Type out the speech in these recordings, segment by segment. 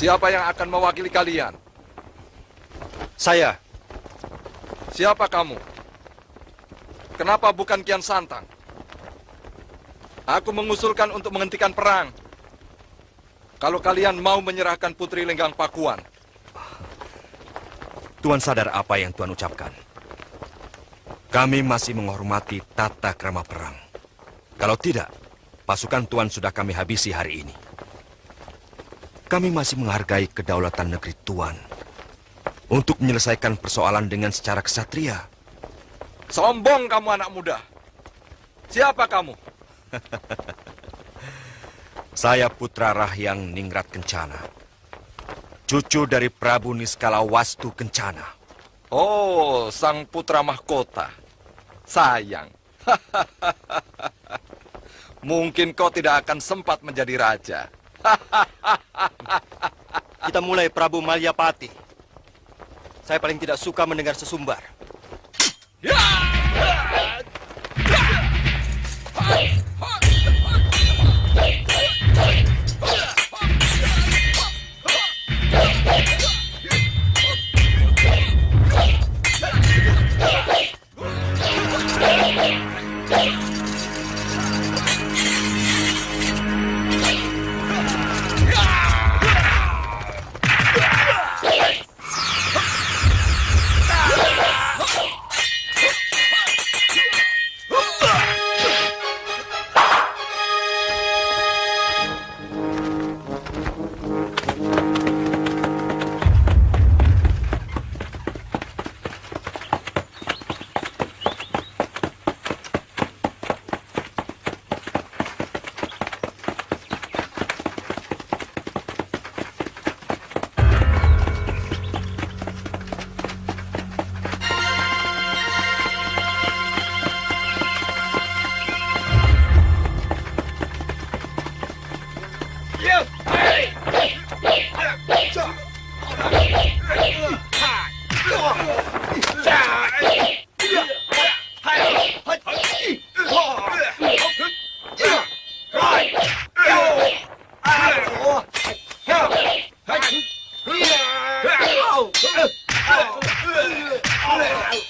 Siapa yang akan mewakili kalian? Saya. Siapa kamu? Kenapa bukan Kian Santang? Aku mengusulkan untuk menghentikan perang. Kalau kalian mau menyerahkan Putri Lenggang Pakuan. Tuan sadar apa yang Tuan ucapkan? Kami masih menghormati tata krama perang. Kalau tidak, pasukan Tuan sudah kami habisi hari ini. Kami masih menghargai kedaulatan negeri Tuan untuk menyelesaikan persoalan dengan secara kesatria. Sombong kamu anak muda. Siapa kamu? Saya Putra Rahyang Ningrat Kencana, cucu dari Prabu Niskala Wastu Kencana. Oh, sang putra mahkota. Sayang. Mungkin kau tidak akan sempat menjadi raja. Kita mulai, Prabu Malyapati. Saya paling tidak suka mendengar sesumbar.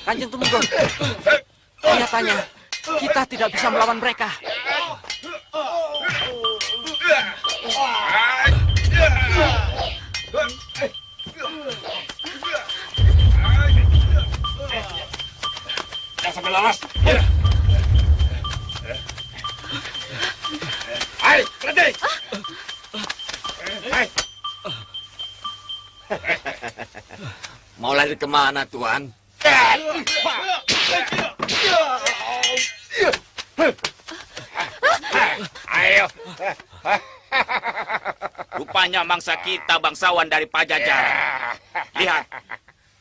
Kanjeng Tumenggung, nyatanya kita tidak bisa melawan mereka. Jangan sampai lawas. Hai, berhenti. Hai. Mau lari kemana, Tuan? Ayo. Rupanya mangsa kita bangsawan dari Pajajaran. Lihat,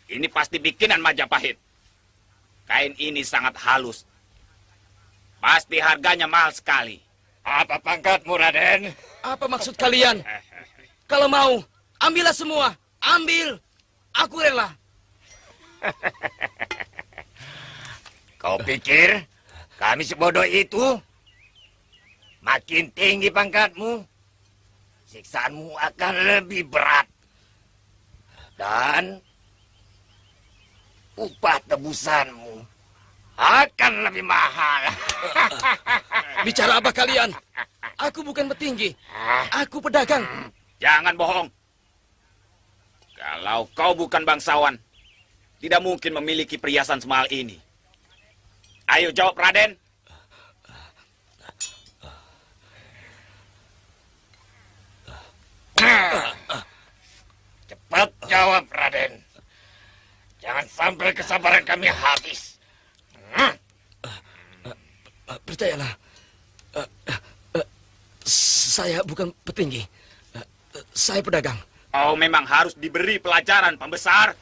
ini pasti bikinan Majapahit. Kain ini sangat halus. Pasti harganya mahal sekali. Apa pangkatmu, Raden? Apa maksud kalian? Kalau mau, ambillah semua. Ambil. Aku rela. Kau pikir kami sebodoh itu? Makin tinggi pangkatmu, siksaanmu akan lebih berat. Dan upah tebusanmu akan lebih mahal. Bicara apa kalian? Aku bukan petinggi. Aku pedagang. Jangan bohong. Kalau kau bukan bangsawan, tidak mungkin memiliki perhiasan semahal ini. Ayo jawab, Raden. Cepat jawab, Raden. Jangan sampai kesabaran kami habis. Percayalah. Saya bukan petinggi. Saya pedagang. Kau memang harus diberi pelajaran, pembesar.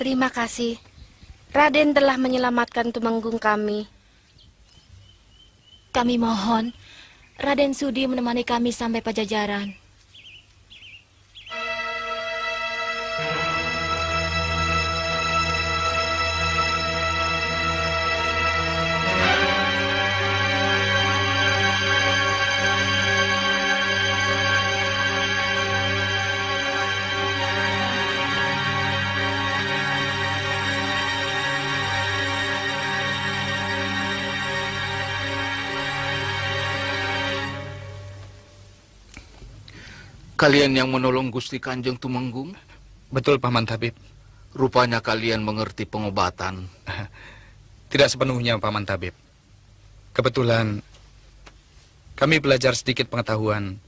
Terima kasih. Raden telah menyelamatkan Tumenggung kami. Kami mohon, Raden sudi menemani kami sampai Pajajaran. Kalian yang menolong Gusti Kanjeng Tumenggung? Betul, Paman Tabib. Rupanya kalian mengerti pengobatan. Tidak sepenuhnya, Paman Tabib. Kebetulan kami belajar sedikit pengetahuan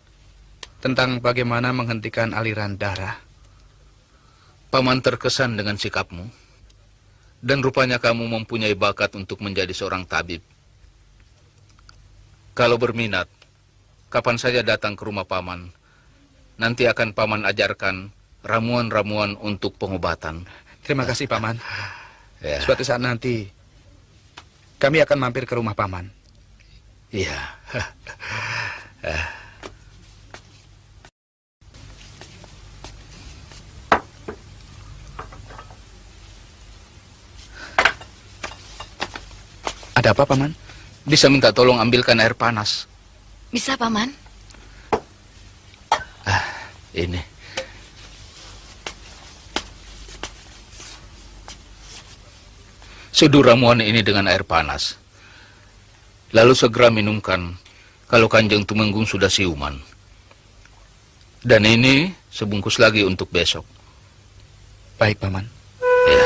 tentang bagaimana menghentikan aliran darah. Paman terkesan dengan sikapmu. Dan rupanya kamu mempunyai bakat untuk menjadi seorang tabib. Kalau berminat, kapan saja datang ke rumah Paman. Nanti akan Paman ajarkan ramuan-ramuan untuk pengobatan. Terima kasih, Paman. Ya. Suatu saat nanti, kami akan mampir ke rumah Paman. Iya. Ada apa, Paman? Bisa minta tolong ambilkan air panas. Bisa, Paman? Ini. Seduh ramuan ini dengan air panas. Lalu segera minumkan kalau Kanjeng Tumenggung sudah siuman. Dan ini sebungkus lagi untuk besok. Baik, Paman. Ya.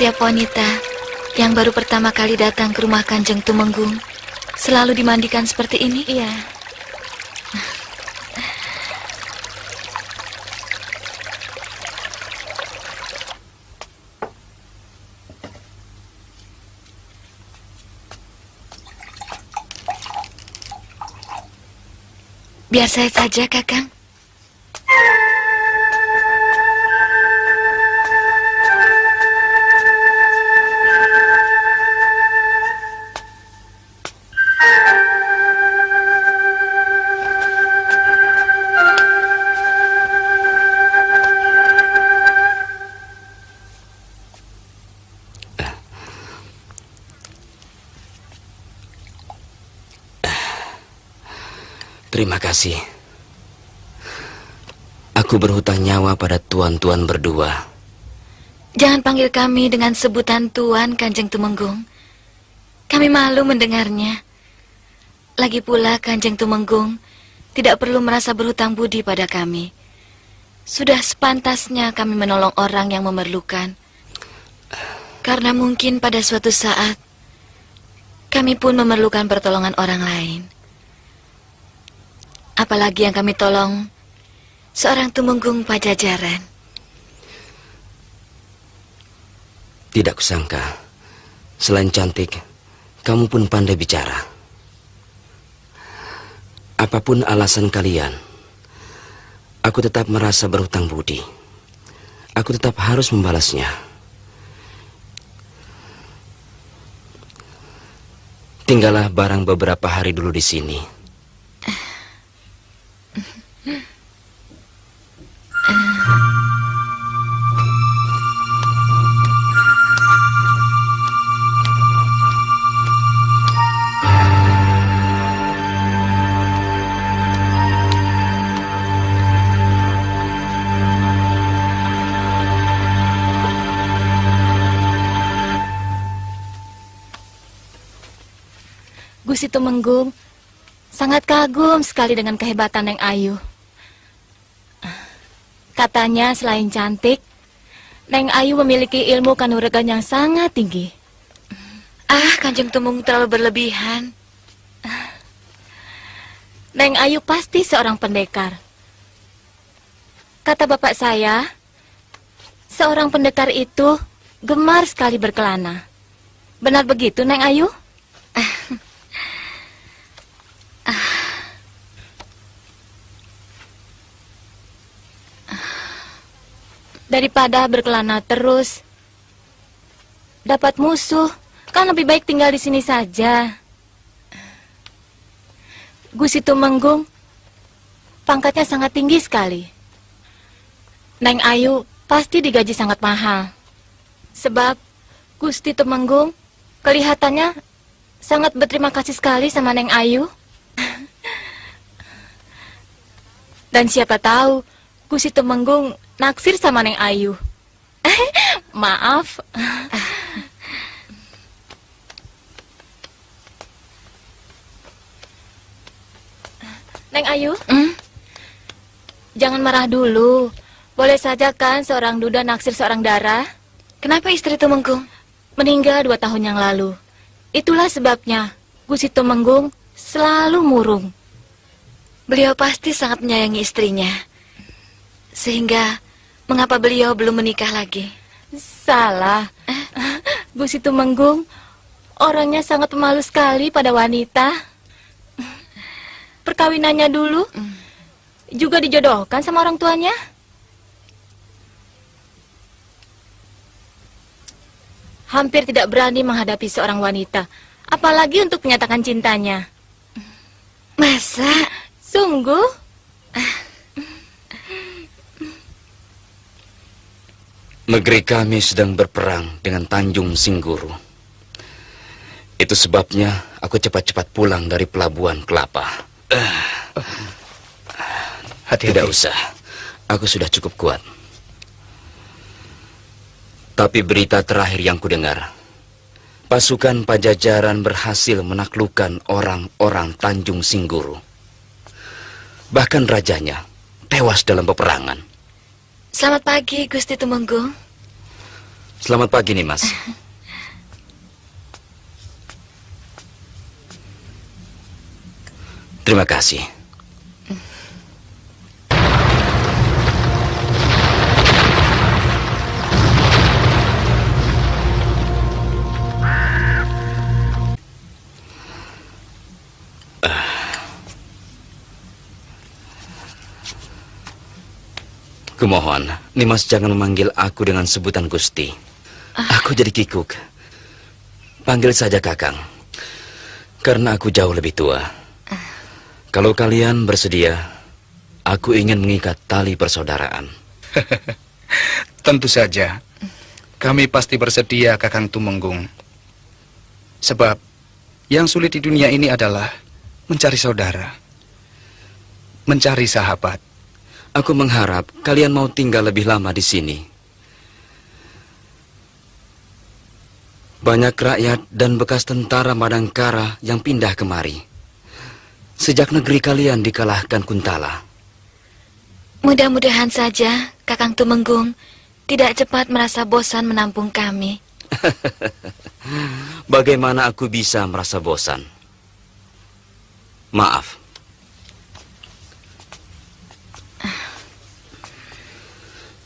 Setiap wanita yang baru pertama kali datang ke rumah Kanjeng Tumenggung selalu dimandikan seperti ini? Iya. Biar saya saja, Kakang. Terima kasih. Aku berhutang nyawa pada tuan-tuan berdua. Jangan panggil kami dengan sebutan Tuan, Kanjeng Tumenggung. Kami malu mendengarnya. Lagi pula Kanjeng Tumenggung tidak perlu merasa berhutang budi pada kami. Sudah sepantasnya kami menolong orang yang memerlukan. Karena mungkin pada suatu saat kami pun memerlukan pertolongan orang lain. Apalagi yang kami tolong seorang tumenggung Pajajaran. Tidak kusangka, selain cantik, kamu pun pandai bicara. Apapun alasan kalian, aku tetap merasa berhutang budi. Aku tetap harus membalasnya. Tinggallah barang beberapa hari dulu di sini. Gusti Tumenggung sangat kagum sekali dengan kehebatan Neng Ayu. Katanya selain cantik, Neng Ayu memiliki ilmu kanuragan yang sangat tinggi. Kanjeng Tumenggung terlalu berlebihan. Neng Ayu pasti seorang pendekar. Kata bapak saya, seorang pendekar itu gemar sekali berkelana. Benar begitu, Neng Ayu? Daripada berkelana terus, dapat musuh, kan lebih baik tinggal di sini saja. Gusti Tumenggung, pangkatnya sangat tinggi sekali. Neng Ayu pasti digaji sangat mahal. Sebab Gusti Tumenggung kelihatannya sangat berterima kasih sekali sama Neng Ayu. Dan siapa tahu Gusti Tumenggung naksir sama Neng Ayu. Maaf. Neng Ayu, jangan marah dulu. Boleh saja kan seorang duda naksir seorang dara? Kenapa istri Tumenggung meninggal 2 tahun yang lalu? Itulah sebabnya Gusti Tumenggung selalu murung. Beliau pasti sangat menyayangi istrinya. Sehingga mengapa beliau belum menikah lagi? Salah. Gusti Tumenggung orangnya sangat pemalu sekali pada wanita. Perkawinannya dulu juga dijodohkan sama orang tuanya. Hampir tidak berani menghadapi seorang wanita, apalagi untuk menyatakan cintanya. Masa? Sungguh? Negeri kami sedang berperang dengan Tanjung Singguru. Itu sebabnya aku cepat-cepat pulang dari Pelabuhan Kelapa. Tidak usah, aku sudah cukup kuat. Tapi berita terakhir yang kudengar, pasukan Pajajaran berhasil menaklukkan orang-orang Tanjung Singguru. Bahkan rajanya tewas dalam peperangan. Selamat pagi, Gusti Tumenggung. Selamat pagi, Nimas. Terima kasih. Kumohon, Nimas jangan memanggil aku dengan sebutan Gusti. Aku jadi kikuk. Panggil saja Kakang. Karena aku jauh lebih tua. Kalau kalian bersedia, aku ingin mengikat tali persaudaraan. Tentu saja. Kami pasti bersedia, Kakang Tumenggung. Sebab yang sulit di dunia ini adalah mencari saudara, mencari sahabat. Aku mengharap kalian mau tinggal lebih lama di sini. Banyak rakyat dan bekas tentara Madangkara yang pindah kemari sejak negeri kalian dikalahkan Kuntala. Mudah-mudahan saja Kakang Tumenggung tidak cepat merasa bosan menampung kami. Bagaimana aku bisa merasa bosan? Maaf.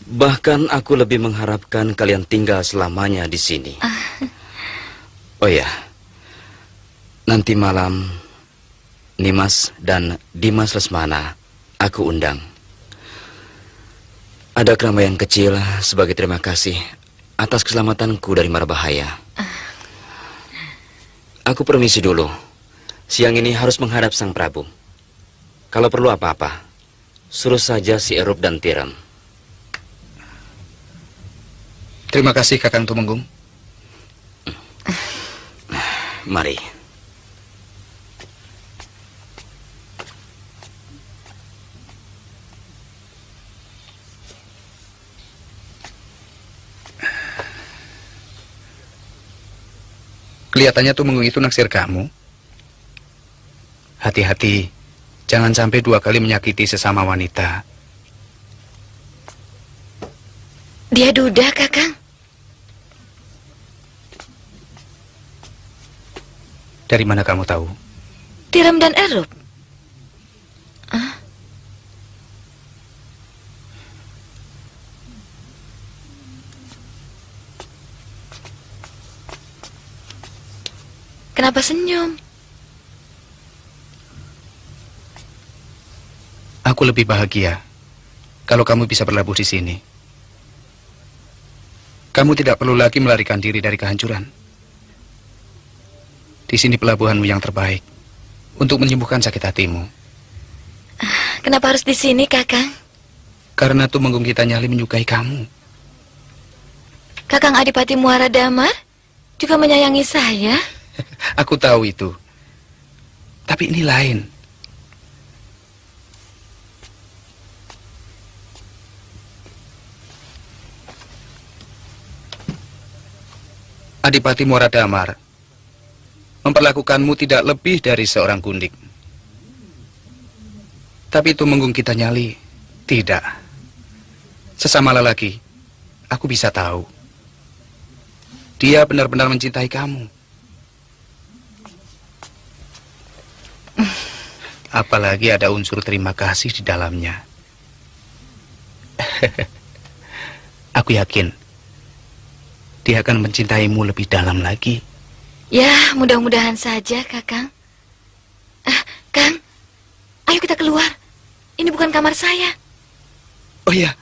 Bahkan aku lebih mengharapkan kalian tinggal selamanya di sini. Oh ya, nanti malam Nimas dan Dimas Lesmana aku undang. Ada keramaian kecil sebagai terima kasih atas keselamatanku dari mara bahaya. Aku permisi dulu. Siang ini harus menghadap Sang Prabu. Kalau perlu apa-apa, suruh saja si Erup dan Tiram. Terima kasih Kakang Tumenggung. Mari. Kelihatannya Tumenggung itu naksir kamu. Hati-hati, jangan sampai 2 kali menyakiti sesama wanita. Dia duda, Kakang. Dari mana kamu tahu? Tiram dan Erup. Kenapa senyum? Aku lebih bahagia kalau kamu bisa berlabuh di sini. Kamu tidak perlu lagi melarikan diri dari kehancuran. Di sini pelabuhanmu yang terbaik untuk menyembuhkan sakit hatimu. Kenapa harus di sini, Kakang? Karena Tumenggung kita Nyali menyukai kamu. Kakang Adipati Muara Damar juga menyayangi saya. Aku tahu itu. Tapi ini lain. Adipati Muara Damar memperlakukanmu tidak lebih dari seorang gundik. Tapi Tumenggung kita Nyali tidak. Sesama lelaki, aku bisa tahu. Dia benar-benar mencintai kamu. Apalagi ada unsur terima kasih di dalamnya. Aku yakin dia akan mencintaimu lebih dalam lagi. Ya, mudah-mudahan saja, Kakang. Kang, ayo kita keluar. Ini bukan kamar saya. Oh iya.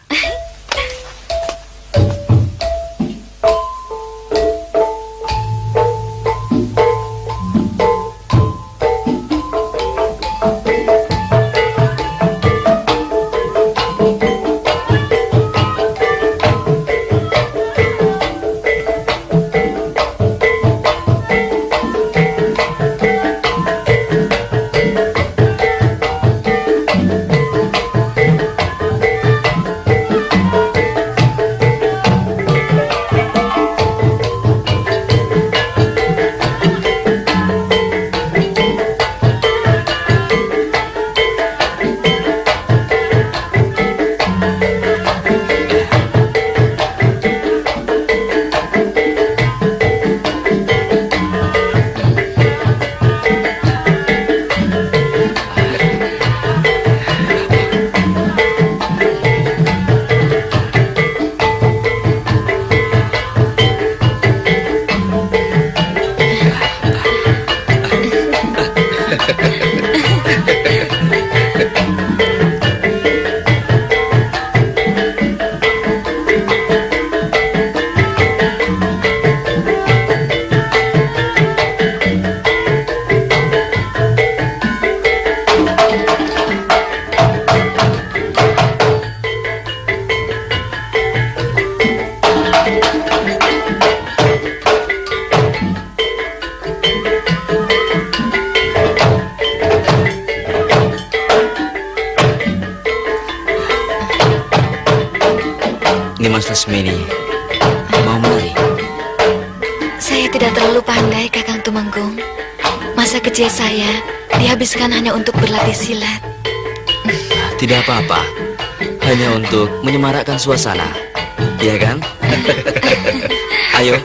Nimas Lesmini mau menari? Saya tidak terlalu pandai, Kakang Tumenggung. Masa kecil saya dihabiskan hanya untuk berlatih silat. Tidak apa-apa. Hanya untuk menyemarakkan suasana. Iya kan? Ayo,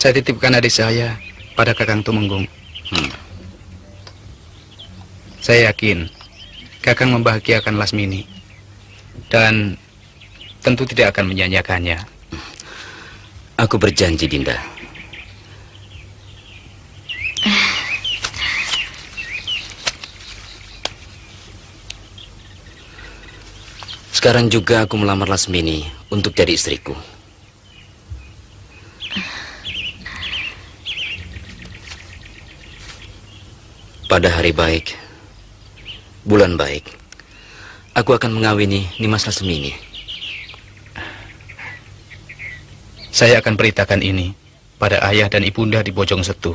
Saya titipkan adik saya pada Kakang Tumenggung. Saya yakin Kakang membahagiakan Lasmini dan tentu tidak akan menyanyiakannya. Aku berjanji, Dinda. Sekarang juga aku melamar Lasmini untuk jadi istriku. Pada hari baik, bulan baik, aku akan mengawini Nimas Lasmini. Saya akan beritakan ini pada ayah dan ibunda di Bojong Setu.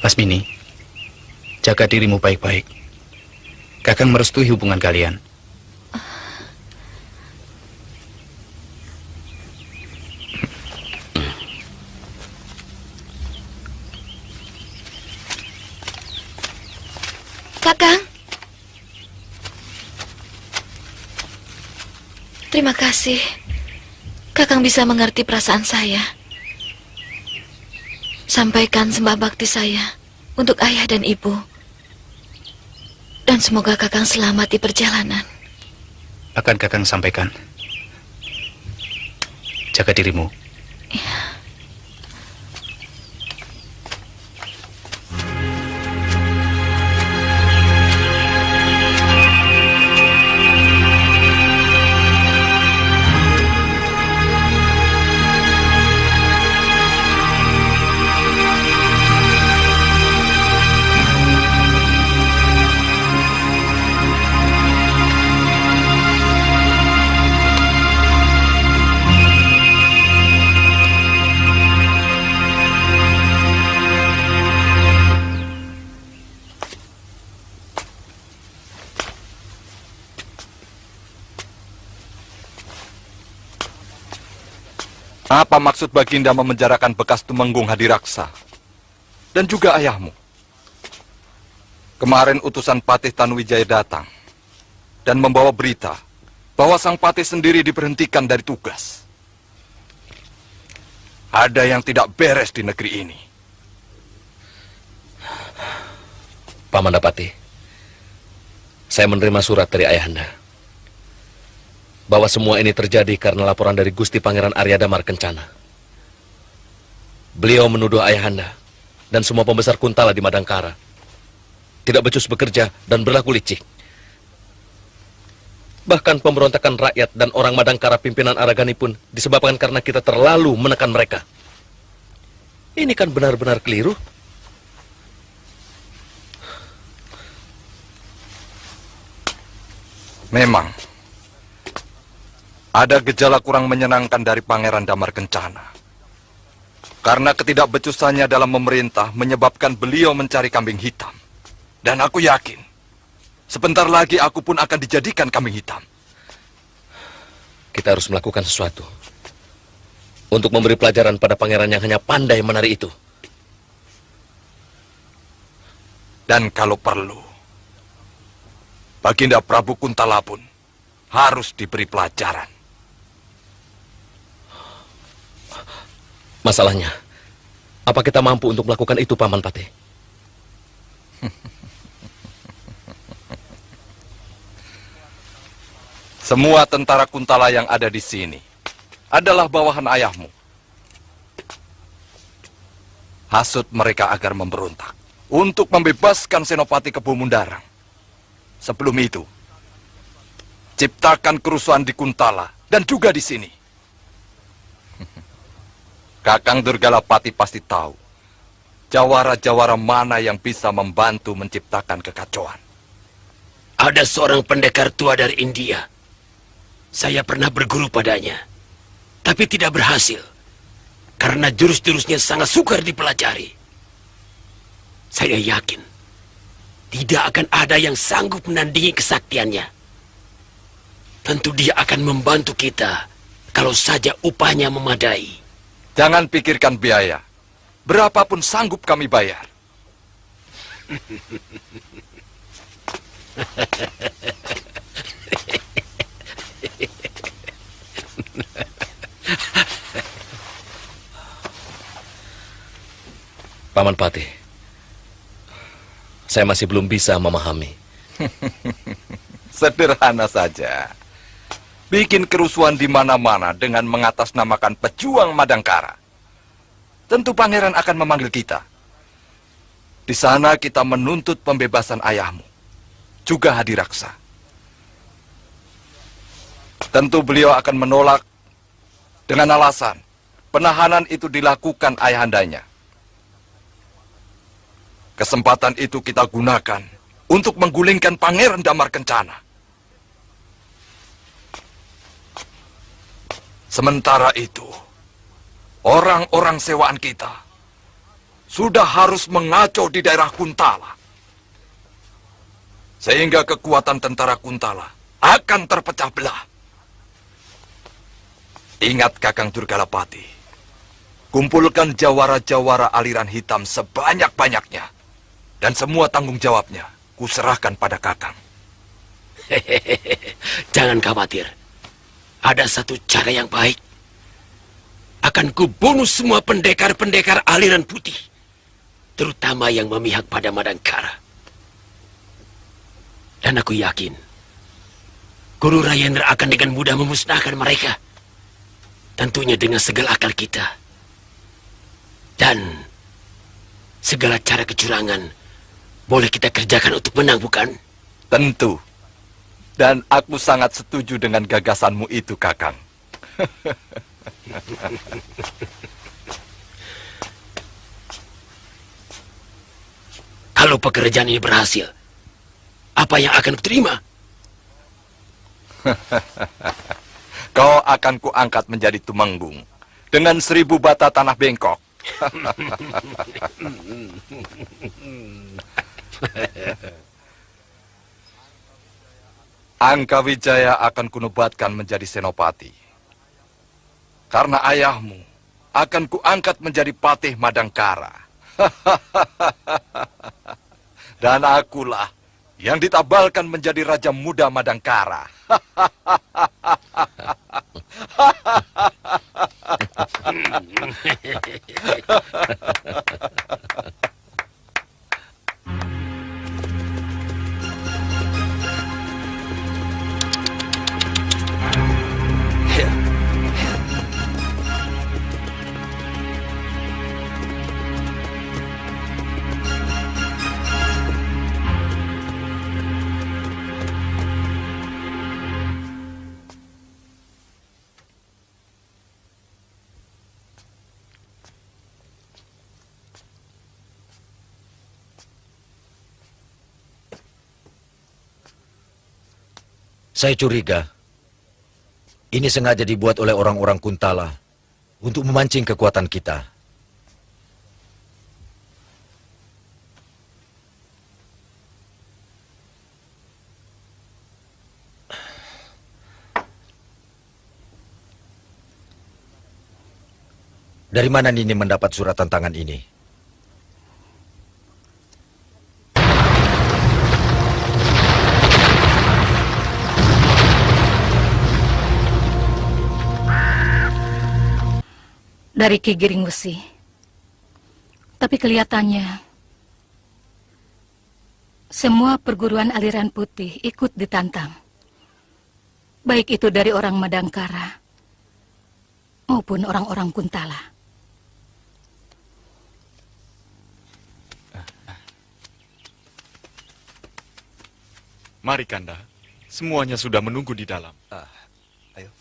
Lasmini, jaga dirimu baik-baik. Kakang merestui hubungan kalian. Kakang. Terima kasih. Kakang bisa mengerti perasaan saya. Sampaikan sembah bakti saya untuk ayah dan ibu. Dan semoga Kakang selamat di perjalanan. Akan Kakang sampaikan. Jaga dirimu. Ya. Apa maksud Baginda memenjarakan bekas Tumenggung Hadiraksa dan juga ayahmu? Kemarin utusan Patih Tanuwijaya datang dan membawa berita bahwa sang Patih sendiri diberhentikan dari tugas. Ada yang tidak beres di negeri ini. Paman Dapati, saya menerima surat dari ayahanda bahwa semua ini terjadi karena laporan dari Gusti Pangeran Arya Damar Kencana. Beliau menuduh ayahanda dan semua pembesar Kuntala di Madangkara tidak becus bekerja dan berlaku licik. Bahkan pemberontakan rakyat dan orang Madangkara pimpinan Aragani pun disebabkan karena kita terlalu menekan mereka. Ini kan benar-benar keliru. Memang, ada gejala kurang menyenangkan dari Pangeran Damar Kencana. Karena ketidakbecusannya dalam memerintah menyebabkan beliau mencari kambing hitam. Dan aku yakin, sebentar lagi aku pun akan dijadikan kambing hitam. Kita harus melakukan sesuatu untuk memberi pelajaran pada pangeran yang hanya pandai menari itu. Dan kalau perlu, Baginda Prabu Kuntala pun harus diberi pelajaran. Masalahnya, apa kita mampu untuk melakukan itu, Paman Patih? Semua tentara Kuntala yang ada di sini adalah bawahan ayahmu. Hasut mereka agar memberontak untuk membebaskan Senopati Kebo Mundarang. Sebelum itu, ciptakan kerusuhan di Kuntala dan juga di sini. Kakang Durgalapati pasti tahu jawara-jawara mana yang bisa membantu menciptakan kekacauan. Ada seorang pendekar tua dari India. Saya pernah berguru padanya, tapi tidak berhasil karena jurus-jurusnya sangat sukar dipelajari. Saya yakin tidak akan ada yang sanggup menandingi kesaktiannya. Tentu dia akan membantu kita kalau saja upahnya memadai. Jangan pikirkan biaya. Berapapun sanggup kami bayar. Paman Patih, saya masih belum bisa memahami. Sederhana saja. Bikin kerusuhan di mana-mana dengan mengatasnamakan pejuang Madangkara. Tentu pangeran akan memanggil kita. Di sana kita menuntut pembebasan ayahmu, juga Hadiraksa. Tentu beliau akan menolak dengan alasan penahanan itu dilakukan ayahandanya. Kesempatan itu kita gunakan untuk menggulingkan Pangeran Damar Kencana. Sementara itu, orang-orang sewaan kita sudah harus mengacau di daerah Kuntala. Sehingga kekuatan tentara Kuntala akan terpecah belah. Ingat Kakang Durgalapati, kumpulkan jawara-jawara aliran hitam sebanyak-banyaknya. Dan semua tanggung jawabnya kuserahkan pada Kakang. Jangan khawatir. Ada satu cara yang baik. Akan kubunuh semua pendekar-pendekar aliran putih. Terutama yang memihak pada Madangkara. Dan aku yakin Guru Rayendra akan dengan mudah memusnahkan mereka. Tentunya dengan segala akal kita. Dan segala cara kecurangan boleh kita kerjakan untuk menang, bukan? Tentu. Dan aku sangat setuju dengan gagasanmu itu, Kakang. Kalau pekerjaan ini berhasil, apa yang akan kuterima? Kau akan kuangkat menjadi tumenggung dengan 1000 bata tanah bengkok. Angka Wijaya akan kunobatkan menjadi senopati. Karena ayahmu akan kuangkat menjadi patih Madangkara. Dan akulah yang ditabalkan menjadi Raja Muda Madangkara. Saya curiga ini sengaja dibuat oleh orang-orang Kuntala untuk memancing kekuatan kita. Dari mana Nini mendapat surat tantangan ini? Dari Ki Giring Wesi. Tapi kelihatannya semua perguruan aliran putih ikut ditantang. Baik itu dari orang Madangkara maupun orang-orang Kuntala. Mari Kanda, semuanya sudah menunggu di dalam. Ayo.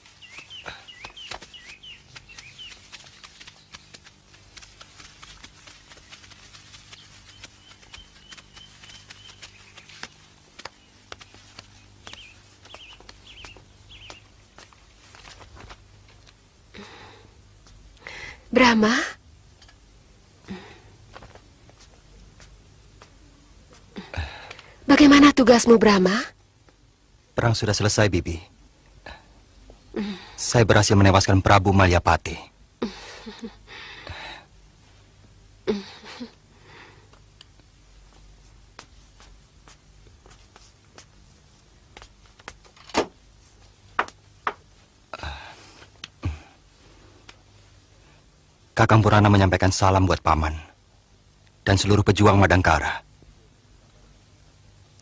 Brahma? Bagaimana tugasmu, Brahma? Perang sudah selesai, Bibi. Saya berhasil menewaskan Prabu Malyapati. Kakang Purana menyampaikan salam buat Paman dan seluruh pejuang Madangkara.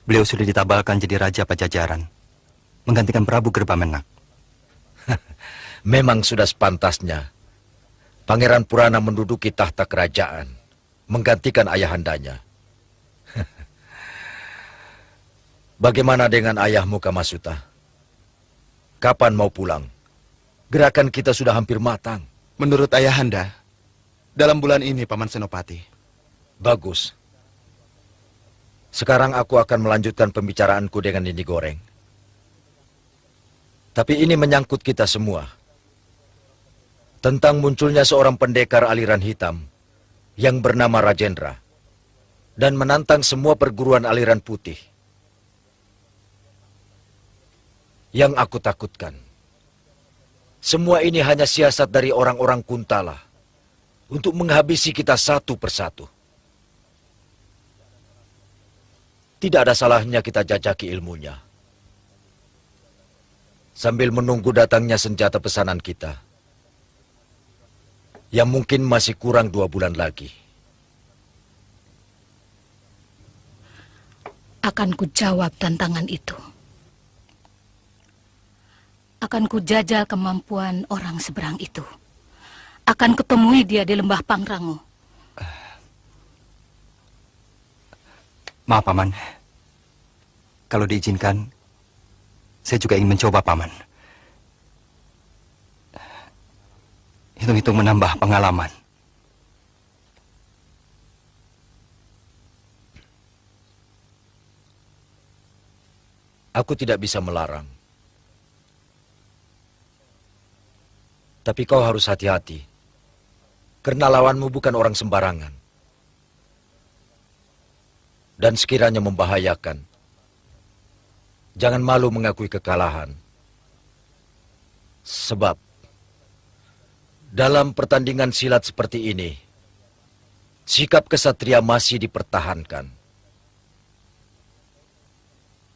Beliau sudah ditabalkan jadi Raja Pajajaran, menggantikan Prabu Gerbamenak. Memang sudah sepantasnya Pangeran Purana menduduki tahta kerajaan, menggantikan ayahandanya. Bagaimana dengan ayahmu Kamasuta? Kapan mau pulang? Gerakan kita sudah hampir matang. Menurut ayahanda, dalam bulan ini, Paman Senopati. Bagus. Sekarang aku akan melanjutkan pembicaraanku dengan Nini Goreng. Tapi ini menyangkut kita semua. Tentang munculnya seorang pendekar aliran hitam yang bernama Rajendra dan menantang semua perguruan aliran putih. Yang aku takutkan, semua ini hanya siasat dari orang-orang Kuntala untuk menghabisi kita satu persatu. Tidak ada salahnya kita jajaki ilmunya. Sambil menunggu datangnya senjata pesanan kita. Yang mungkin masih kurang 2 bulan lagi. Akan ku jawab tantangan itu. Akan ku jajal kemampuan orang seberang itu. Akan kutemui dia di lembah Pangrango. Maaf, Paman. Kalau diizinkan, saya juga ingin mencoba, Paman. Hitung-hitung menambah pengalaman. Aku tidak bisa melarang. Tapi kau harus hati-hati. Karena lawanmu bukan orang sembarangan. Dan sekiranya membahayakan, jangan malu mengakui kekalahan. Sebab, dalam pertandingan silat seperti ini, sikap kesatria masih dipertahankan.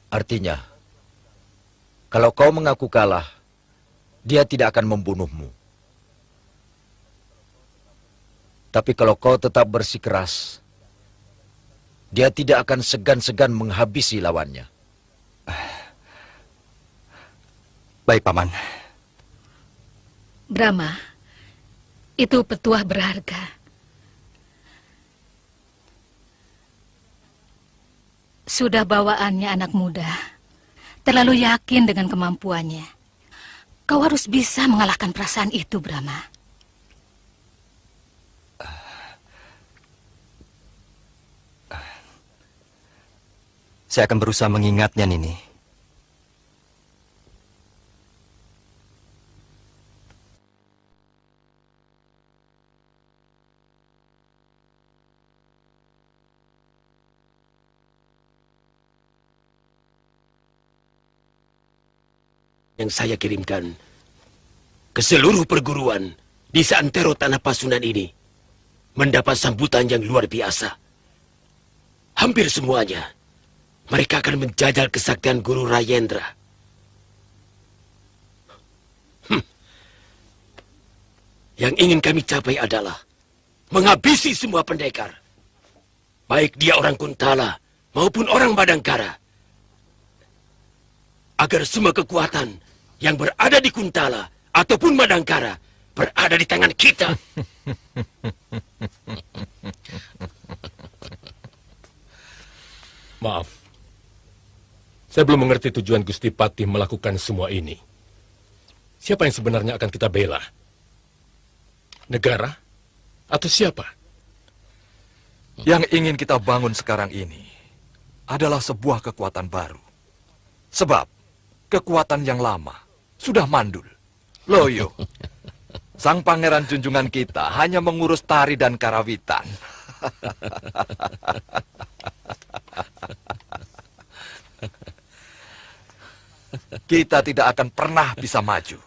Artinya, kalau kau mengaku kalah, dia tidak akan membunuhmu. Tapi kalau kau tetap bersikeras, dia tidak akan segan-segan menghabisi lawannya. Baik, Paman. Brahma, itu petuah berharga. Sudah bawaannya anak muda, terlalu yakin dengan kemampuannya. Kau harus bisa mengalahkan perasaan itu, Brahma. Saya akan berusaha mengingatnya, Nini. yang saya kirimkan ke seluruh perguruan di seantero tanah Pasundan ini mendapat sambutan yang luar biasa. Hampir semuanya mereka akan menjajal kesaktian Guru Rayendra. Yang ingin kami capai adalah menghabisi semua pendekar, baik dia orang Kuntala maupun orang Madangkara, agar semua kekuatan yang berada di Kuntala ataupun Madangkara berada di tangan kita. Maaf, saya belum mengerti tujuan Gusti Patih melakukan semua ini. Siapa yang sebenarnya akan kita bela? Negara? Atau siapa? Yang ingin kita bangun sekarang ini adalah sebuah kekuatan baru. Sebab kekuatan yang lama sudah mandul, loyo. Sang pangeran junjungan kita hanya mengurus tari dan karawitan. Kita tidak akan pernah bisa maju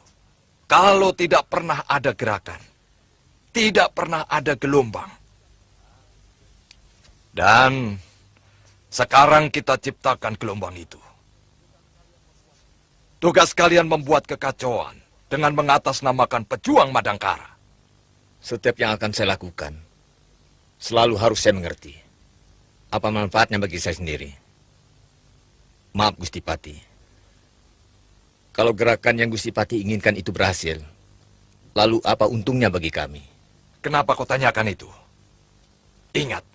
kalau tidak pernah ada gerakan, tidak pernah ada gelombang. Dan sekarang kita ciptakan gelombang itu. Tugas kalian membuat kekacauan dengan mengatasnamakan pejuang Madangkara. Setiap yang akan saya lakukan, selalu harus saya mengerti apa manfaatnya bagi saya sendiri. Maaf Gusti Patih, kalau gerakan yang Gusti Patih inginkan itu berhasil, lalu apa untungnya bagi kami? Kenapa kau tanyakan itu? Ingat,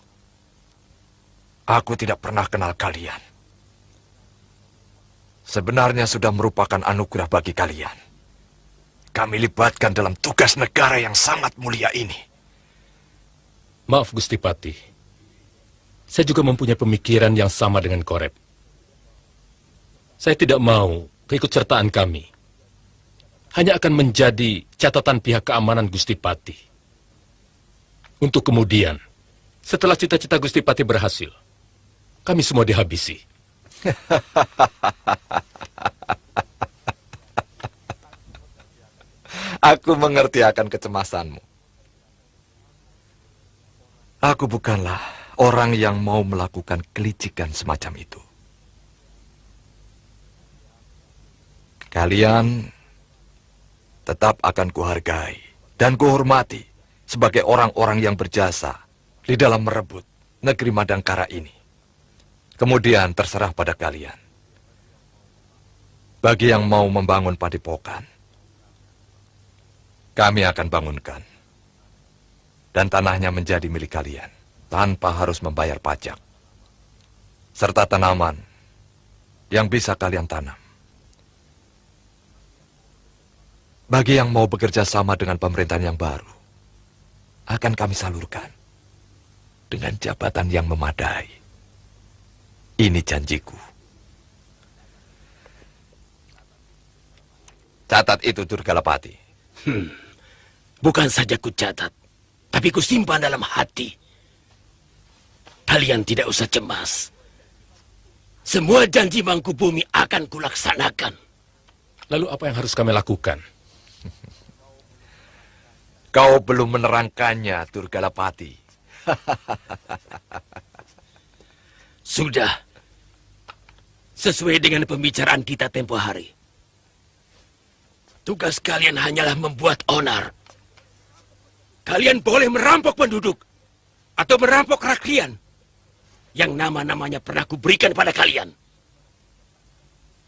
aku tidak pernah kenal kalian. Sebenarnya sudah merupakan anugerah bagi kalian. Kami libatkan dalam tugas negara yang sangat mulia ini. Maaf Gusti Patih, saya juga mempunyai pemikiran yang sama dengan Korep. Saya tidak mau keikutsertaan kami hanya akan menjadi catatan pihak keamanan Gusti Patih. Untuk kemudian, setelah cita-cita Gusti Patih berhasil, kami semua dihabisi. Aku mengerti akan kecemasanmu. Aku bukanlah orang yang mau melakukan kelicikan semacam itu. Kalian tetap akan kuhargai dan kuhormati sebagai orang-orang yang berjasa di dalam merebut negeri Madangkara ini. Kemudian terserah pada kalian. Bagi yang mau membangun padepokan, kami akan bangunkan. Dan tanahnya menjadi milik kalian tanpa harus membayar pajak. Serta tanaman yang bisa kalian tanam. Bagi yang mau bekerja sama dengan pemerintahan yang baru, akan kami salurkan dengan jabatan yang memadai. Ini janjiku. Catat itu, Durgalapati. Bukan saja ku catat, tapi ku simpan dalam hati. Kalian tidak usah cemas. Semua janji Mangkubumi akan kulaksanakan. Lalu apa yang harus kami lakukan? Kau belum menerangkannya, Durgalapati. Sudah. Sesuai dengan pembicaraan kita tempo hari. Tugas kalian hanyalah membuat onar. Kalian boleh merampok penduduk atau merampok rakyat yang nama-namanya pernah kuberikan pada kalian.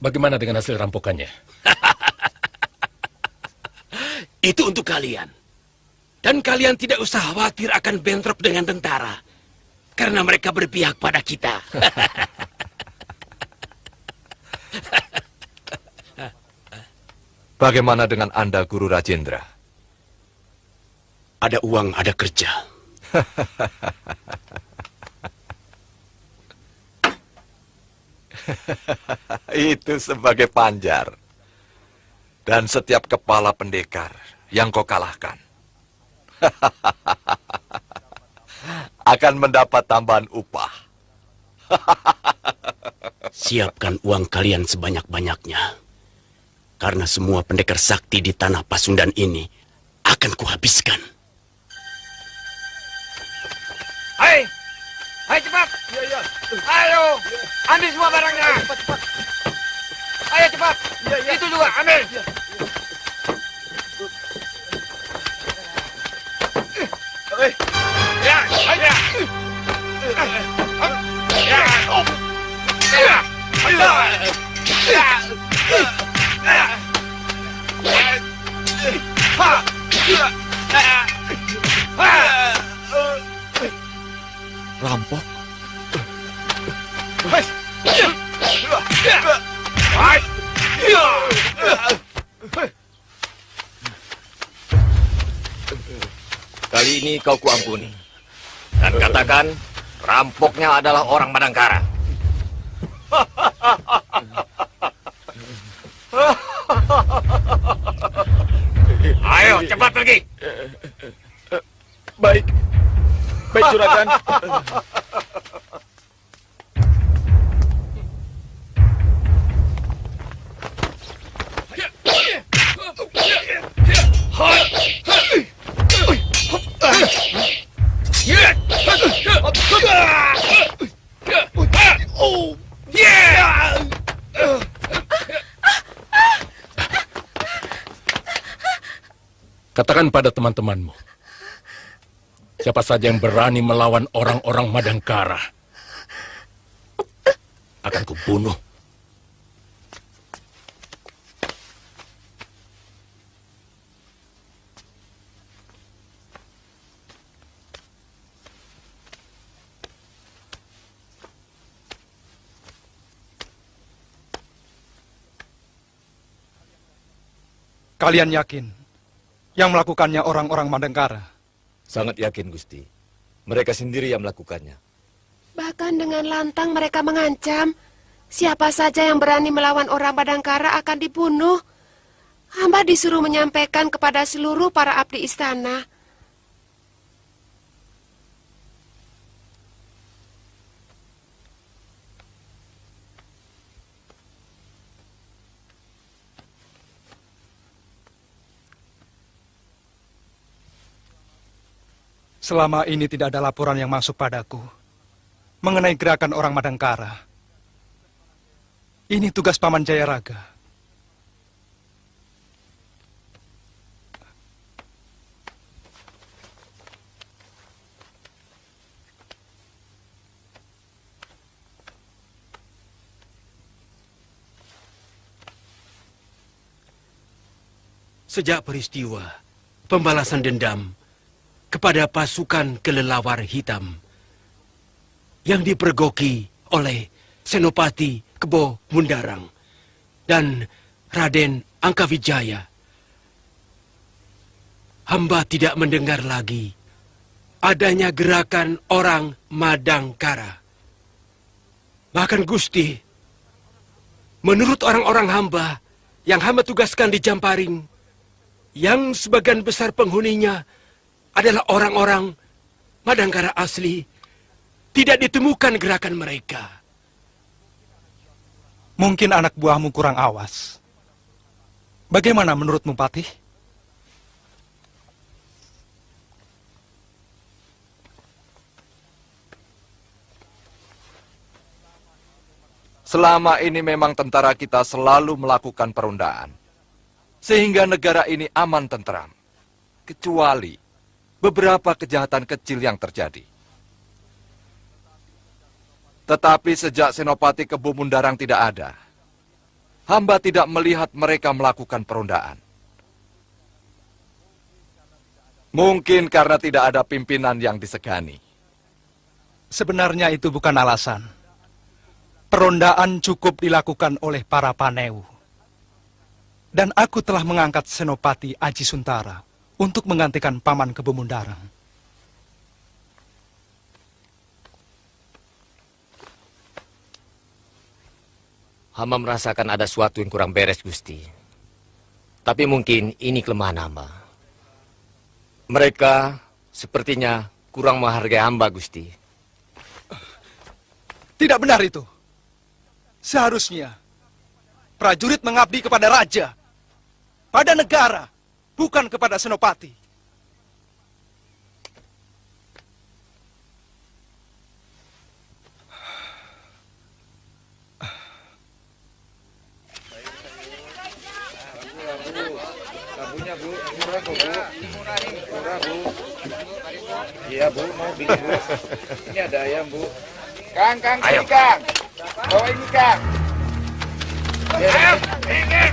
Bagaimana dengan hasil rampokannya? Itu untuk kalian. Dan kalian tidak usah khawatir akan bentrok dengan tentara. Karena mereka berpihak pada kita. Bagaimana dengan Anda, Guru Rajendra? Ada uang, ada kerja. Itu sebagai panjar. Dan setiap kepala pendekar yang kau kalahkan akan mendapat tambahan upah. Siapkan uang kalian sebanyak-banyaknya. Karena semua pendekar sakti di tanah Pasundan ini akan kuhabiskan. Hai! Hai cepat! Iya. Ayo! Ambil semua barangnya! Cepat. Ayo cepat! Iya. Itu juga, ambil! Iya. Ya, ayo! Rampok? Kali ini kau kuampuni. Dan katakan, rampoknya adalah orang Madangkara. Ayo, cepat pergi! Baik. Baik, Juragan. Katakan pada teman-temanmu, siapa saja yang berani melawan orang-orang Madangkara akan kubunuh. Kalian yakin yang melakukannya orang-orang Madangkara? Sangat yakin, Gusti. Mereka sendiri yang melakukannya. Bahkan dengan lantang mereka mengancam, siapa saja yang berani melawan orang Madangkara akan dibunuh. Hamba disuruh menyampaikan kepada seluruh para abdi istana. Selama ini tidak ada laporan yang masuk padaku mengenai gerakan orang Madangkara. Ini tugas Paman Jayaraga. Sejak peristiwa pembalasan dendam kepada pasukan kelelawar hitam yang dipergoki oleh Senopati Kebo Mundarang dan Raden Angkawijaya, hamba tidak mendengar lagi adanya gerakan orang Madangkara. Bahkan Gusti, menurut orang-orang hamba yang hamba tugaskan di Jamparing, yang sebagian besar penghuninya adalah orang-orang Madangkara asli, tidak ditemukan gerakan mereka. Mungkin anak buahmu kurang awas. Bagaimana menurutmu, Patih? Selama ini memang tentara kita selalu melakukan perundaan, sehingga negara ini aman tentram, kecuali beberapa kejahatan kecil yang terjadi. Tetapi sejak Senopati Kebo Mundarang tidak ada, hamba tidak melihat mereka melakukan perundaan. Mungkin karena tidak ada pimpinan yang disegani. Sebenarnya itu bukan alasan. Perondaan cukup dilakukan oleh para Paneu. Dan aku telah mengangkat Senopati Aji Suntara untuk menggantikan Paman Kebo Mundarang. Hamba merasakan ada sesuatu yang kurang beres, Gusti. Tapi mungkin ini kelemahan hamba. Mereka sepertinya kurang menghargai hamba, Gusti. Tidak benar itu. Seharusnya prajurit mengabdi kepada raja, pada negara, bukan kepada Senopati. Labunya Bu, murah kok Bu. Murah Bu. Iya Bu, mau beli Bu. Ini ada ayam Bu. Kang, sini Kang. Bawa ini Kang. Ayo, ini.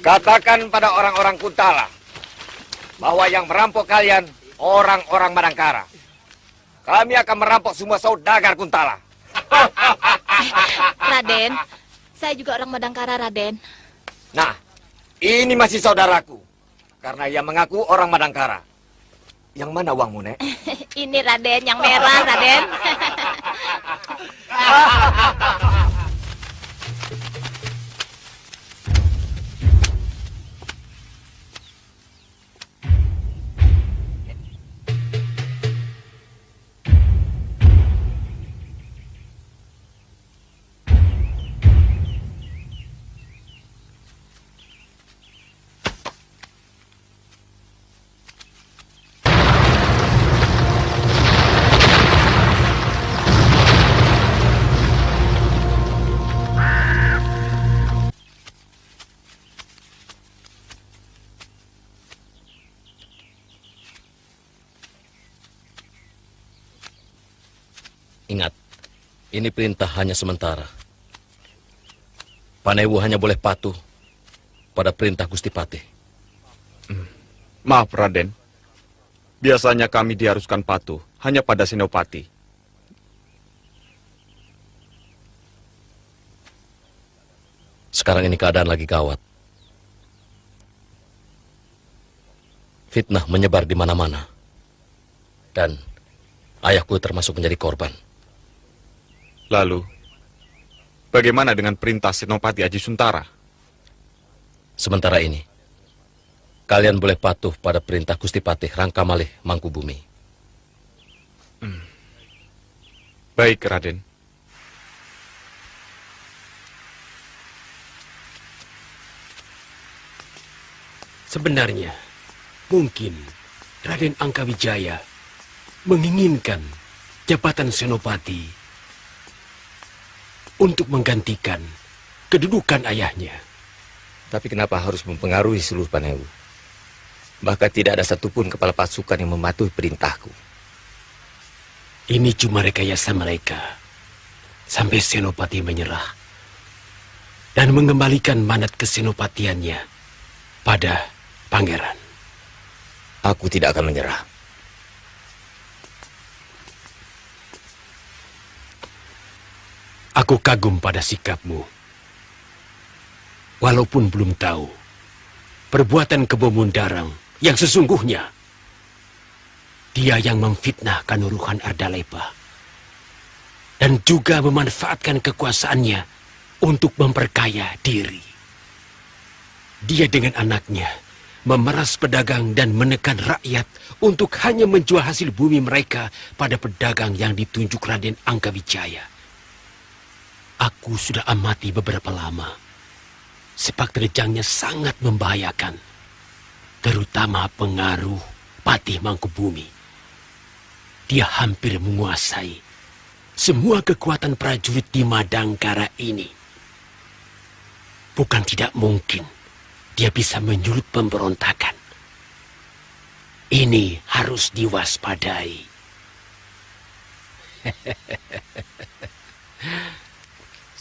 Katakan pada orang-orang Kuntala bahwa yang merampok kalian orang-orang Madangkara. Kami akan merampok semua saudagar Kuntala. Raden, saya juga orang Madangkara, Raden. Nah, ini masih saudaraku. Karena ia mengaku orang Madangkara. Yang mana uangmu, Nek? Ini Raden, yang merah, Raden. Ingat, ini perintah hanya sementara. Panewu hanya boleh patuh pada perintah Gusti Patih. Maaf, Raden. Biasanya kami diharuskan patuh hanya pada Senopati. Sekarang ini keadaan lagi gawat. Fitnah menyebar di mana-mana. Dan ayahku termasuk menjadi korban. Lalu, bagaimana dengan perintah Senopati Aji Suntara? Sementara ini, kalian boleh patuh pada perintah Gusti Patih Rangkamalih Mangkubumi. Baik, Raden. Sebenarnya, mungkin Raden Angkawijaya menginginkan jabatan Senopati untuk menggantikan kedudukan ayahnya. Tapi kenapa harus mempengaruhi seluruh Panewu? Bahkan tidak ada satupun kepala pasukan yang mematuhi perintahku. Ini cuma rekayasa mereka sampai Senopati menyerah dan mengembalikan mandat kesenopatiannya pada pangeran. Aku tidak akan menyerah. Aku kagum pada sikapmu. Walaupun belum tahu perbuatan Kebo Mundarang yang sesungguhnya, dia yang memfitnah Kanuruhan Ardalepa dan juga memanfaatkan kekuasaannya untuk memperkaya diri. Dia dengan anaknya memeras pedagang dan menekan rakyat untuk hanya menjual hasil bumi mereka pada pedagang yang ditunjuk Raden Angkawijaya. Aku sudah amati beberapa lama. Sepak terjangnya sangat membahayakan. Terutama pengaruh Patih Mangkubumi. Dia hampir menguasai semua kekuatan prajurit di Madangkara ini. Bukan tidak mungkin dia bisa menyulut pemberontakan. Ini harus diwaspadai.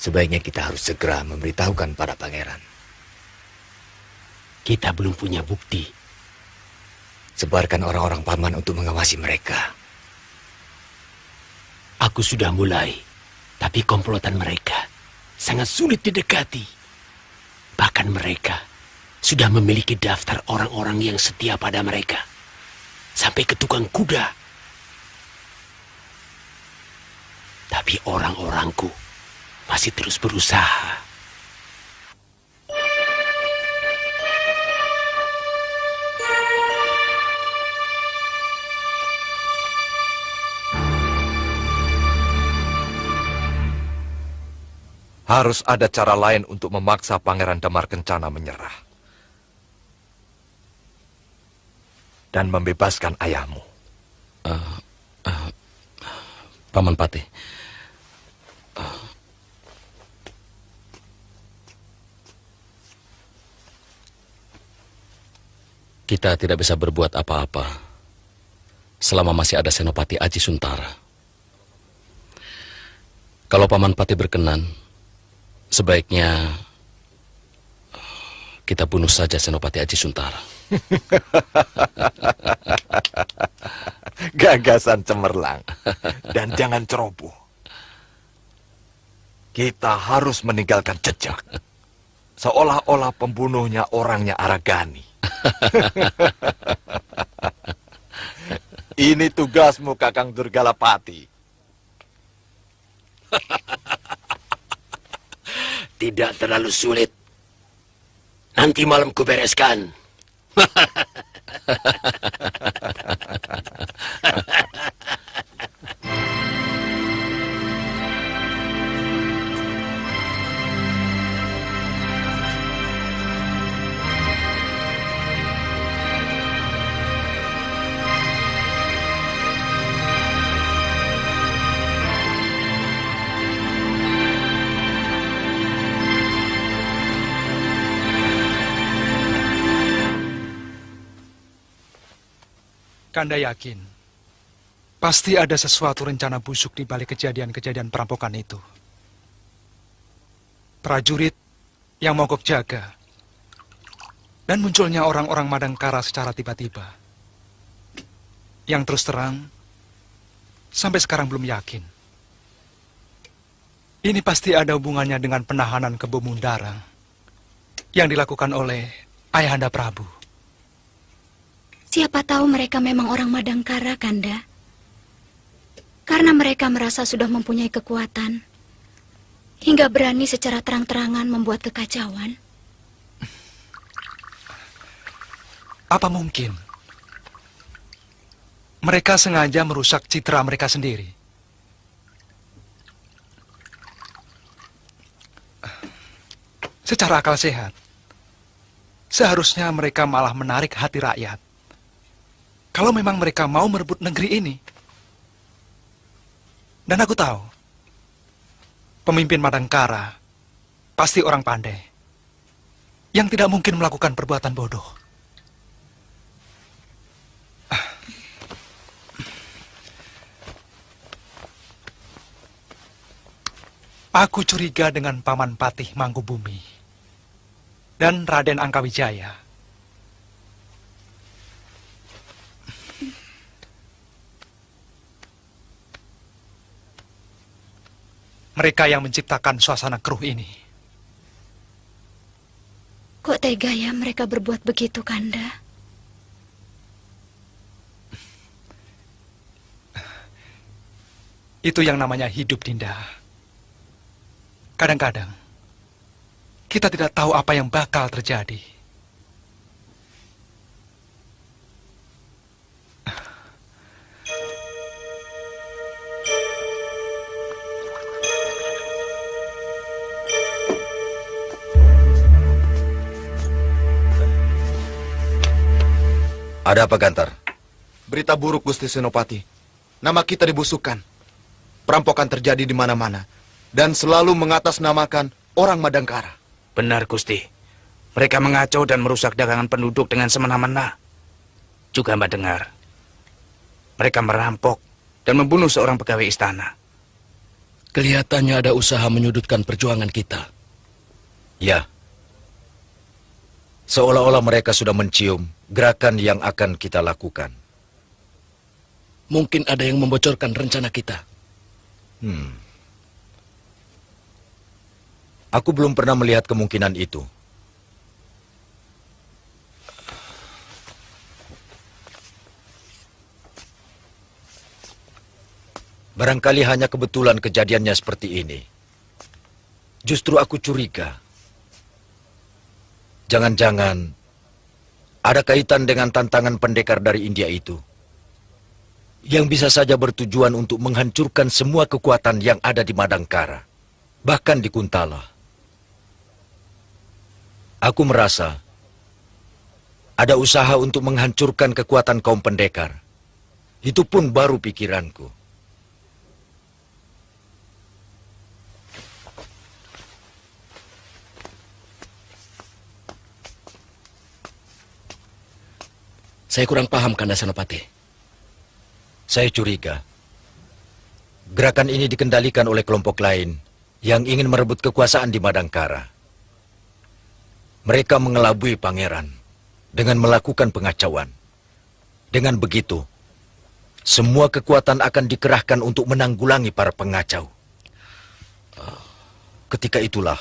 Sebaiknya kita harus segera memberitahukan pada pangeran. Kita belum punya bukti. Sebarkan orang-orang paman untuk mengawasi mereka. Aku sudah mulai, tapi komplotan mereka sangat sulit didekati. Bahkan mereka sudah memiliki daftar orang-orang yang setia pada mereka. Sampai ke tukang kuda. Tapi orang-orangku masih terus berusaha. Harus ada cara lain untuk memaksa Pangeran Damar Kencana menyerah. Dan membebaskan ayahmu. Paman Patih. Kita tidak bisa berbuat apa-apa selama masih ada Senopati Aji Suntara. Kalau Paman Patih berkenan, sebaiknya kita bunuh saja Senopati Aji Suntara. Gagasan cemerlang. Dan jangan ceroboh. Kita harus meninggalkan jejak. Seolah-olah pembunuhnya orangnya Aragani. Ini tugasmu, Kakang Durgalapati. Tidak terlalu sulit. Nanti malam kubereskan. Kanda yakin, pasti ada sesuatu rencana busuk di balik kejadian-kejadian perampokan itu. Prajurit yang mogok jaga, dan munculnya orang-orang Madangkara secara tiba-tiba. Yang terus terang, sampai sekarang belum yakin. Ini pasti ada hubungannya dengan penahanan Kebo Mundarang yang dilakukan oleh Ayahanda Prabu. Siapa tahu mereka memang orang Madangkara, Kanda. Karena mereka merasa sudah mempunyai kekuatan, hingga berani secara terang-terangan membuat kekacauan. Apa mungkin mereka sengaja merusak citra mereka sendiri? Secara akal sehat, seharusnya mereka malah menarik hati rakyat. Kalau memang mereka mau merebut negeri ini. Dan aku tahu, pemimpin Madangkara pasti orang pandai, yang tidak mungkin melakukan perbuatan bodoh. Aku curiga dengan Paman Patih Mangkubumi dan Raden Angkawijaya. Mereka yang menciptakan suasana keruh ini. Kok tega ya mereka berbuat begitu, Kanda? Itu yang namanya hidup, Dinda. Kadang-kadang, kita tidak tahu apa yang bakal terjadi. Ada apa, Gantar? Berita buruk, Gusti Senopati. Nama kita dibusukkan. Perampokan terjadi di mana-mana. Dan selalu mengatasnamakan orang Madangkara. Benar, Gusti. Mereka mengacau dan merusak dagangan penduduk dengan semena-mena. Juga Mbak dengar. Mereka merampok dan membunuh seorang pegawai istana. Kelihatannya ada usaha menyudutkan perjuangan kita. Ya. Seolah-olah mereka sudah mencium gerakan yang akan kita lakukan. Mungkin ada yang membocorkan rencana kita. Aku belum pernah melihat kemungkinan itu. Barangkali hanya kebetulan kejadiannya seperti ini. Justru aku curiga. Jangan-jangan ada kaitan dengan tantangan pendekar dari India itu. Yang bisa saja bertujuan untuk menghancurkan semua kekuatan yang ada di Madangkara. Bahkan di Kuntala. Aku merasa ada usaha untuk menghancurkan kekuatan kaum pendekar. Itu pun baru pikiranku. Saya kurang paham, Kanda Senopati. Saya curiga. Gerakan ini dikendalikan oleh kelompok lain yang ingin merebut kekuasaan di Madangkara. Mereka mengelabui pangeran dengan melakukan pengacauan. Dengan begitu, semua kekuatan akan dikerahkan untuk menanggulangi para pengacau. Ketika itulah,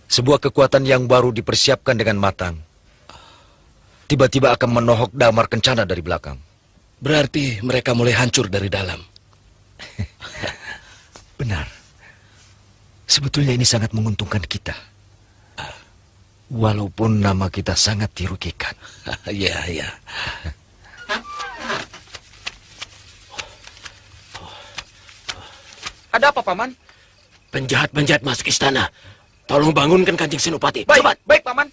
sebuah kekuatan yang baru dipersiapkan dengan matang tiba-tiba akan menohok Damar Kencana dari belakang. Berarti mereka mulai hancur dari dalam. Benar. Sebetulnya ini sangat menguntungkan kita. Walaupun nama kita sangat dirugikan. Iya, iya. Ada apa, Paman? Penjahat-penjahat masuk istana. Tolong bangunkan Kanjeng Senopati. Baik, Cepat. baik, Paman.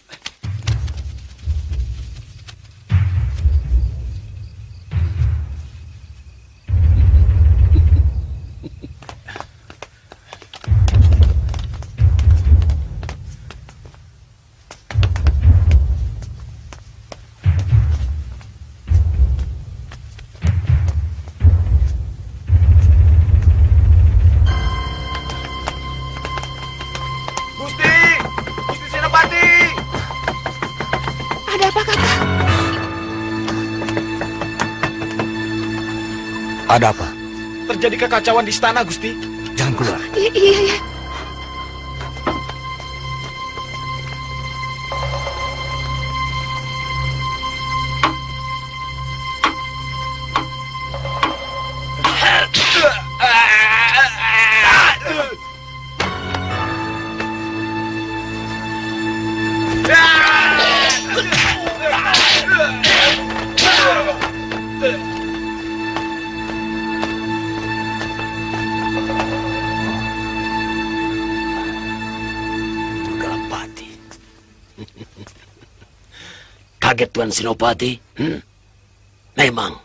Gusti Senopati! Ada apa, Kakak? Ada apa? Terjadi kekacauan di istana, Gusti. Jangan keluar. Iya. Kaget Tuan Senopati? Memang,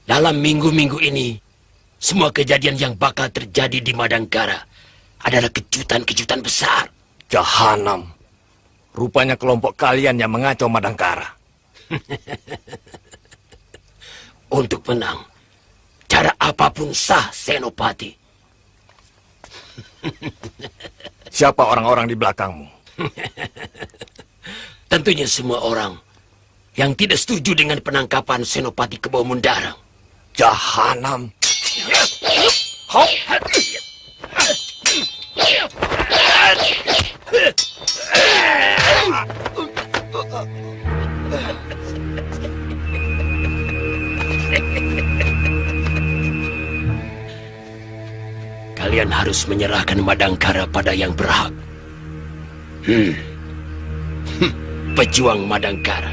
dalam minggu-minggu ini, semua kejadian yang bakal terjadi di Madangkara adalah kejutan-kejutan besar. Jahanam. Rupanya kelompok kalian yang mengacau Madangkara. Untuk menang, cara apapun sah, Senopati. Siapa orang-orang di belakangmu? Tentunya semua orang yang tidak setuju dengan penangkapan Senopati Kebo Mundarang. Jahanam. Kalian harus menyerahkan Madangkara pada yang berhak. Pejuang Madangkara.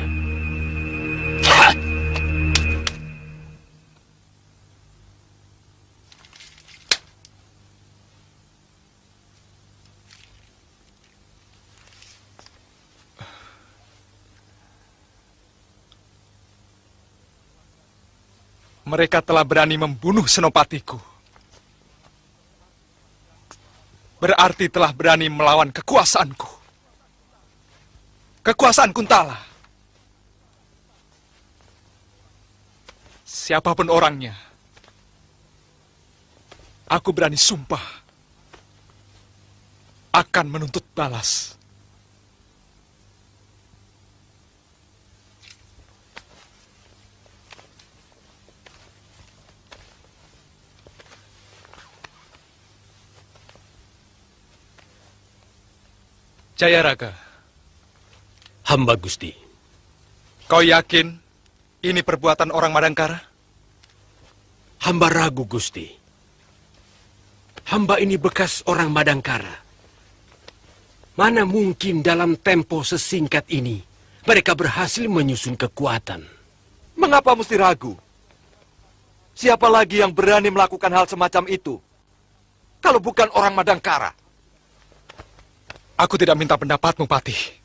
Mereka telah berani membunuh senopatiku. Berarti telah berani melawan kekuasaanku. Kekuasaan Kuntala. Siapapun orangnya, aku berani sumpah akan menuntut balas. Jayaraga. Hamba Gusti. Kau yakin ini perbuatan orang Madangkara? Hamba ragu, Gusti. Hamba ini bekas orang Madangkara. Mana mungkin dalam tempo sesingkat ini mereka berhasil menyusun kekuatan. Mengapa mesti ragu? Siapa lagi yang berani melakukan hal semacam itu? Kalau bukan orang Madangkara. Aku tidak minta pendapatmu, Patih.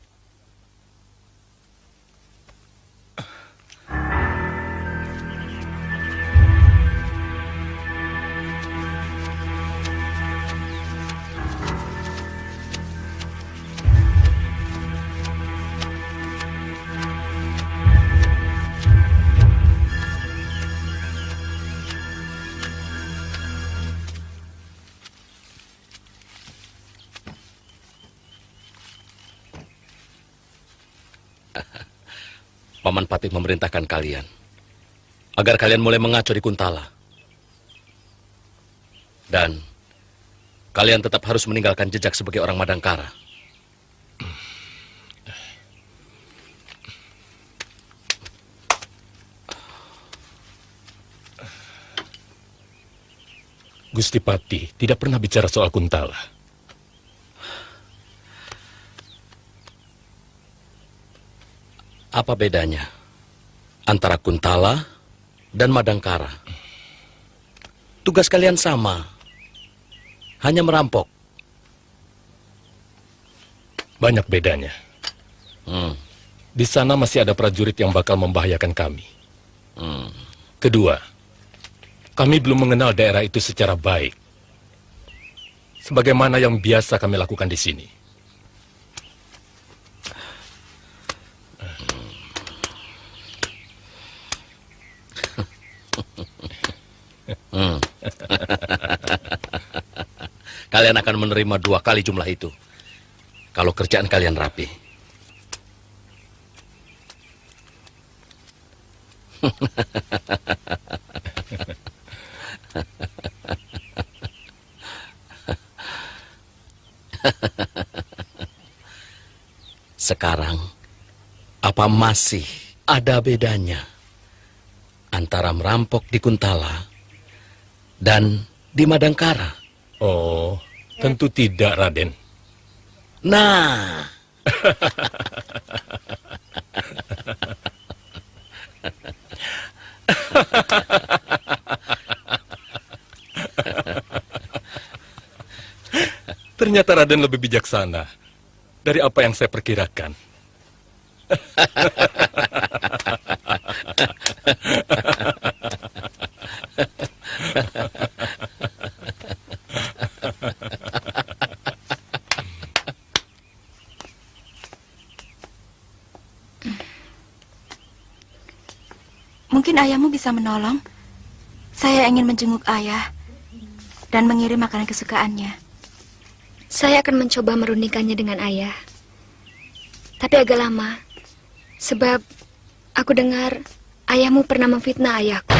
Paman Patih memerintahkan kalian agar kalian mulai mengaco di Kuntala. Dan kalian tetap harus meninggalkan jejak sebagai orang Madangkara. Gusti Patih tidak pernah bicara soal Kuntala. Apa bedanya antara Kuntala dan Madangkara? Tugas kalian sama, hanya merampok. Banyak bedanya. Di sana masih ada prajurit yang bakal membahayakan kami. Kedua, kami belum mengenal daerah itu secara baik. Sebagaimana yang biasa kami lakukan di sini. Kalian akan menerima 2 kali jumlah itu kalau kerjaan kalian rapi. Sekarang, apa masih ada bedanya antara merampok di Kuntala dan di Madangkara? Oh, tentu tidak, Raden. Nah. Ternyata Raden lebih bijaksana dari apa yang saya perkirakan. Mungkin ayahmu bisa menolong. Saya ingin menjenguk ayah dan mengirim makanan kesukaannya. Saya akan mencoba merundingkannya dengan ayah. Tapi agak lama. Sebab aku dengar ayahmu pernah memfitnah ayahku.